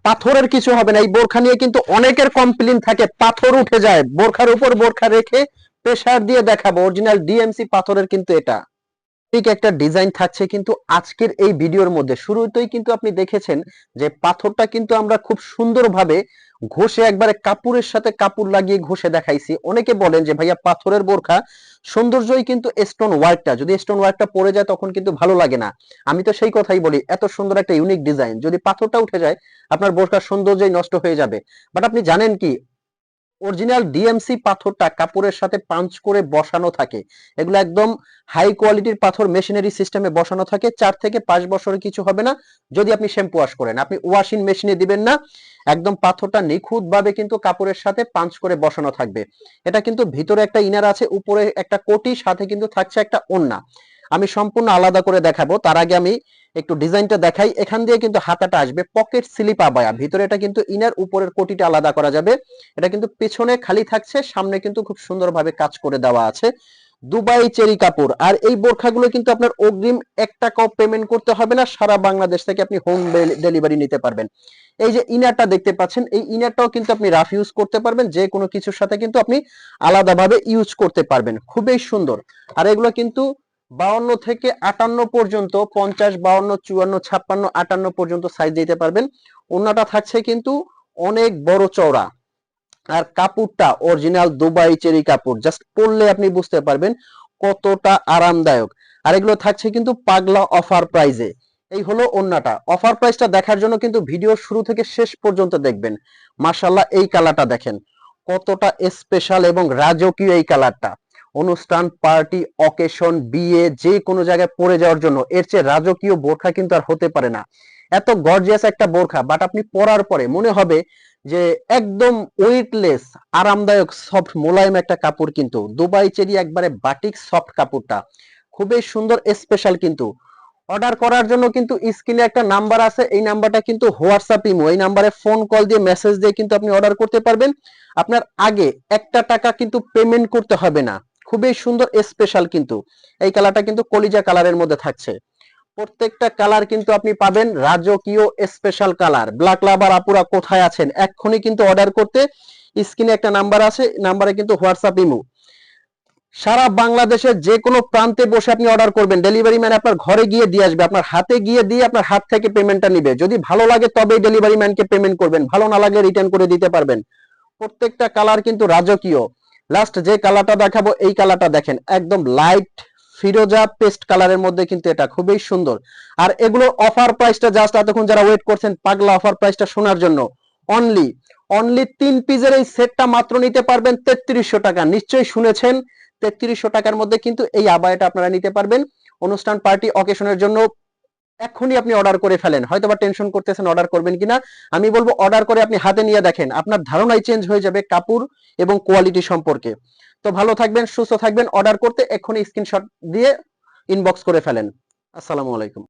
পাথরের কিছু হবে না। এই বোরখা নিয়ে কিন্তু অনেকের কমপ্লেইন থাকে, পাথর উঠে যায়। বোরখার উপর বোরখা রেখে প্রেসার দিয়ে দেখাবো অরিজিনাল ডিএমসি পাথরের কিন্তু এটা ঠিক একটা ডিজাইন থাকছে কিন্তু আজকের এই ভিডিওর মধ্যে। শুরুতেই কিন্তু আপনি দেখেছেন যে পাথরটা কিন্তু আমরা খুব সুন্দরভাবে ঘষে একবারে কাপড়ের সাথে কাপড় লাগিয়ে ঘষে দেখাইছি। অনেকে বলেন যে ভাইয়া পাথরের বোরখা সৌন্দর্যই কিন্তু স্টোন ওয়ার্কটা, যদি স্টোন ওয়ার্কটা পড়ে যায় তখন কিন্তু ভালো লাগে না। আমি তো সেই কথাই বলি, এত সুন্দর একটা ইউনিক ডিজাইন যদি পাথরটা উঠে যায় আপনার বোরখার সৌন্দর্যই নষ্ট হয়ে যাবে। বাট আপনি জানেন কি, অরিজিনাল ডিএমসি পাথরটা কাপড়ের সাথে পাঞ্চ করে বসানো থাকে। এগুলো একদম হাই কোয়ালিটির পাথর, মেশিনারি সিস্টেমে বসানো থাকে। 4 থেকে 5 বছরের কিছু হবে না যদি আপনি শ্যাম্পু ওয়াশ করেন। আপনি ওয়াশিং মেশিনে দিবেন না, একদম পাথরটা নিখুঁত ভাবে কিন্তু কাপড়ের সাথে পাঞ্চ করে বসানো থাকবে। এটা কিন্তু ভিতরে একটা ইনার আছে, উপরে একটা কোটি, সাথে কিন্তু থাকছে একটা ওড়না। আমি সম্পূর্ণ আলাদা করে দেখাবো, তার আগে আমি একটু ডিজাইনটা দেখাই। এখান দিয়ে কিন্তু হাতাটা আসবে পকেট স্লিপ আবায়া, ভিতরে এটা কিন্তু ইনার, উপরের কোটিটা আলাদা করা যাবে। এটা কিন্তু পেছনে খালি থাকছে, সামনে কিন্তু খুব সুন্দরভাবে কাজ করে দেওয়া আছে। দুবাই চেরি কাপড়। আর এই বোরখাগুলো কিন্তু আপনার অগ্রিম 1 টাকাও পেমেন্ট করতে হবে না, সারা বাংলাদেশ থেকে আপনি হোম ডেলিভারি নিতে পারবেন। এই যে ইনারটা দেখতে পাচ্ছেন, এই ইনারটাও কিন্তু আপনি রাফ ইউজ করতে পারবেন, যে কোনো কিছুর সাথে কিন্তু আপনি আলাদাভাবে ইউজ করতে পারবেন। খুবই সুন্দর। আর এগুলো কিন্তু 52 থেকে 58 পর্যন্ত, 50, 52, 54, 56, 58 পর্যন্ত সাইজ দিতে পারবেন। ওড়নাটা থাকছে কিন্তু অনেক বড় চওড়া। আর কাপড়টা অরিজিনাল দুবাই চেরি কাপড়, জাস্ট পরলে আপনি বুঝতে পারবেন কতটা আরামদায়ক। আর এগুলো থাকছে কিন্তু পাগলা অফার প্রাইজে। এই হলো ওন্নাটা। অফার প্রাইসটা দেখার জন্য কিন্তু ভিডিও শুরু থেকে শেষ পর্যন্ত দেখবেন। মাশাআল্লাহ, এই কালারটা দেখেন কতটা স্পেশাল এবং রাজকীয় এই কালারটা। অনুষ্ঠান, পার্টি, অকেশন, বিয়ে, যে কোনো জায়গায় পরে যাওয়ার জন্য এর চেয়ে রাজকীয় বোরখা কিন্তু আর হতে পারে না। এত গর্জিয়াস একটা বোরখা, বাট আপনি পরার পরে মনে হবে যে একদম ওয়েটলেস, আরামদায়ক, সফট, মোলায়েম একটা কাপড়। কিন্তু দুবাই চেরি একবারে বাটিক সফট কাপড়টা খুবই সুন্দর, স্পেশাল। কিন্তু অর্ডার করার জন্য কিন্তু স্ক্রিনে একটা নাম্বার আছে, এই নাম্বারটা কিন্তু হোয়াটসঅ্যাপ, ইমো, এই নাম্বারে ফোন কল দিয়ে মেসেজ দিয়ে কিন্তু আপনি অর্ডার করতে পারবেন। আপনার আগে 1 টাকা কিন্তু পেমেন্ট করতে হবে না। খুবই সুন্দর, স্পেশাল। কিন্তু এই কালারটা কিন্তু কলিজা কালারের মধ্যে থাকছে। প্রত্যেকটা কালার কিন্তু আপনি পাবেন রাজকীয় স্পেশাল কালার। ব্ল্যাক লাভার আপুরা কোথায় আছেন, এক্ষুনি কিন্তু অর্ডার করতে স্ক্রিনে একটা নাম্বার আছে, নাম্বারে কিন্তু হোয়াটসঅ্যাপ, ইমো, সারা বাংলাদেশের যে কোনো প্রান্তে বসে আপনি অর্ডার করবেন, ডেলিভারি ম্যান আপনার ঘরে গিয়ে দিয়ে আসবে, আপনার হাতে গিয়ে দিয়ে আপনার হাত থেকে পেমেন্টটা নিবে। যদি ভালো লাগে তবেই ডেলিভারি ম্যানকে পেমেন্ট করবেন, ভালো না লাগলে রিটার্ন করে দিতে পারবেন। প্রত্যেকটা কালার কিন্তু রাজকীয়। লাস্ট যে কালারটা দেখাবো, এই কালারটা দেখেন, একদম লাইট ফিরোজা পেস্ট কালারের মধ্যে কিন্তু এটা খুবই সুন্দর। আর এগুলো অফার প্রাইসটা, জাস্ট এতক্ষণ যারা ওয়েট করছেন পাগলা অফার প্রাইসটা শোনার জন্য, অনলি অনলি 3 পিসের এই সেটটা মাত্র নিতে পারবেন 3300 টাকা। নিশ্চয়ই শুনেছেন, 3300 টাকার মধ্যে কিন্তু এই আবায়াটা আপনারা নিতে পারবেন অনুষ্ঠান, পার্টি, অকেশনের জন্য। এখনই আপনি অর্ডার করে ফেলেন। হয়তোবা টেনশন করতেছেন অর্ডার করবেন কিনা, আমি বলবো অর্ডার করে আপনি হাতে নিয়ে দেখেন, আপনার ধারণাই চেঞ্জ হয়ে যাবে কাপড় এবং কোয়ালিটি সম্পর্কে। তো ভালো থাকবেন, সুস্থ থাকবেন। অর্ডার করতে এখনই স্ক্রিনশট দিয়ে ইনবক্স করে ফেলেন। আসসালামু আলাইকুম।